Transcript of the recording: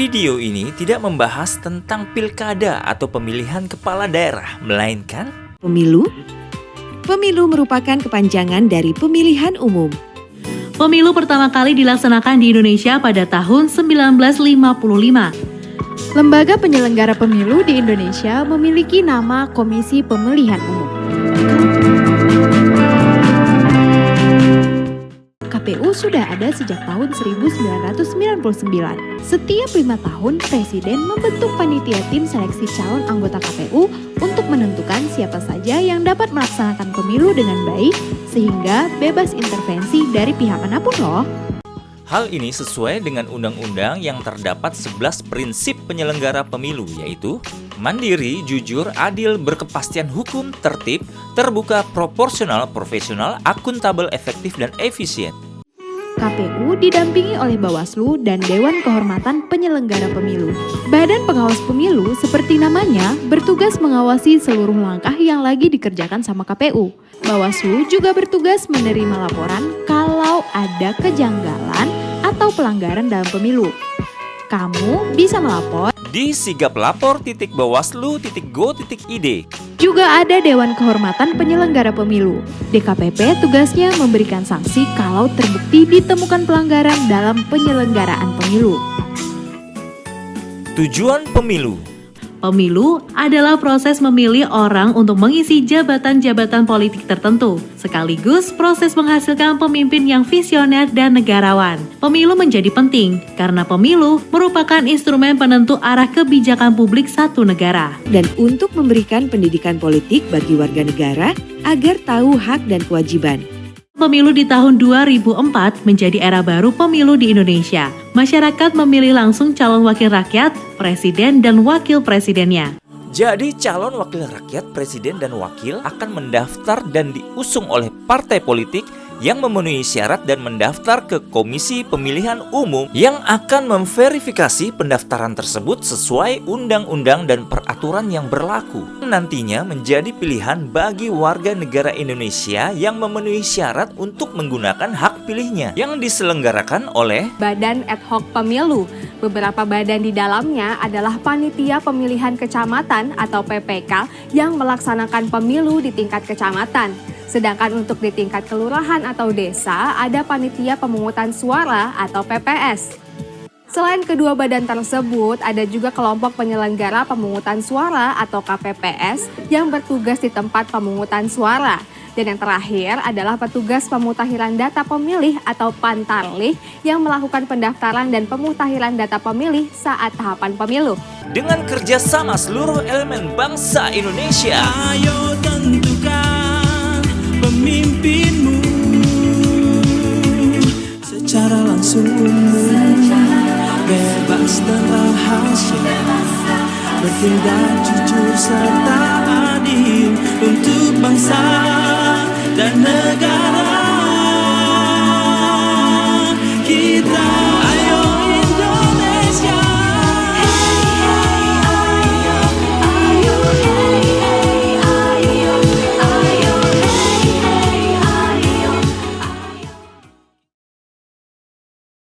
Video ini tidak membahas tentang pilkada atau pemilihan kepala daerah, melainkan Pemilu? Pemilu merupakan kepanjangan dari pemilihan umum. Pemilu pertama kali dilaksanakan di Indonesia pada tahun 1955. Lembaga penyelenggara pemilu di Indonesia memiliki nama Komisi Pemilihan Umum. KPU sudah ada sejak tahun 1999. Setiap 5 tahun, Presiden membentuk panitia tim seleksi calon anggota KPU untuk menentukan siapa saja yang dapat melaksanakan pemilu dengan baik, sehingga bebas intervensi dari pihak manapun loh. hal ini sesuai dengan undang-undang yang terdapat 11 prinsip penyelenggara pemilu, yaitu mandiri, jujur, adil, berkepastian hukum, tertib, terbuka, proporsional, profesional, akuntabel, efektif, dan efisien. KPU didampingi oleh Bawaslu dan Dewan Kehormatan Penyelenggara Pemilu. Badan pengawas pemilu seperti namanya bertugas mengawasi seluruh langkah yang lagi dikerjakan sama KPU. Bawaslu juga bertugas menerima laporan kalau ada kejanggalan atau pelanggaran dalam pemilu. Kamu bisa melapor Di sigaplapor.bawaslu.go.id. Juga ada Dewan Kehormatan Penyelenggara Pemilu. DKPP tugasnya memberikan sanksi kalau terbukti ditemukan pelanggaran dalam penyelenggaraan pemilu. Tujuan pemilu. Pemilu adalah proses memilih orang untuk mengisi jabatan-jabatan politik tertentu, sekaligus proses menghasilkan pemimpin yang visioner dan negarawan. Pemilu menjadi penting karena pemilu merupakan instrumen penentu arah kebijakan publik satu negara. Dan untuk memberikan pendidikan politik bagi warga negara agar tahu hak dan kewajiban. Pemilu di tahun 2004 menjadi era baru pemilu di Indonesia. Masyarakat memilih langsung calon wakil rakyat, presiden, dan wakil presidennya. Jadi calon wakil rakyat, presiden, dan wakil akan mendaftar dan diusung oleh partai politik yang memenuhi syarat dan mendaftar ke Komisi Pemilihan Umum yang akan memverifikasi pendaftaran tersebut sesuai undang-undang dan peraturan yang berlaku. Nantinya menjadi pilihan bagi warga negara Indonesia yang memenuhi syarat untuk menggunakan hak pilihnya yang diselenggarakan oleh Badan Ad Hoc Pemilu. Beberapa badan di dalamnya adalah Panitia Pemilihan Kecamatan atau PPK yang melaksanakan pemilu di tingkat kecamatan. Sedangkan untuk di tingkat kelurahan atau desa ada Panitia Pemungutan Suara atau PPS. Selain kedua badan tersebut, ada juga kelompok penyelenggara pemungutan suara atau KPPS yang bertugas di tempat pemungutan suara. Dan yang terakhir adalah petugas pemutakhiran data pemilih atau Pantarlih yang melakukan pendaftaran dan pemutakhiran data pemilih saat tahapan pemilu. dengan kerjasama seluruh elemen bangsa Indonesia. Ayo tentukan pemimpinmu secara langsung, bebas dan rahasia, bertindak jujur serta adil untuk bangsa dan negara.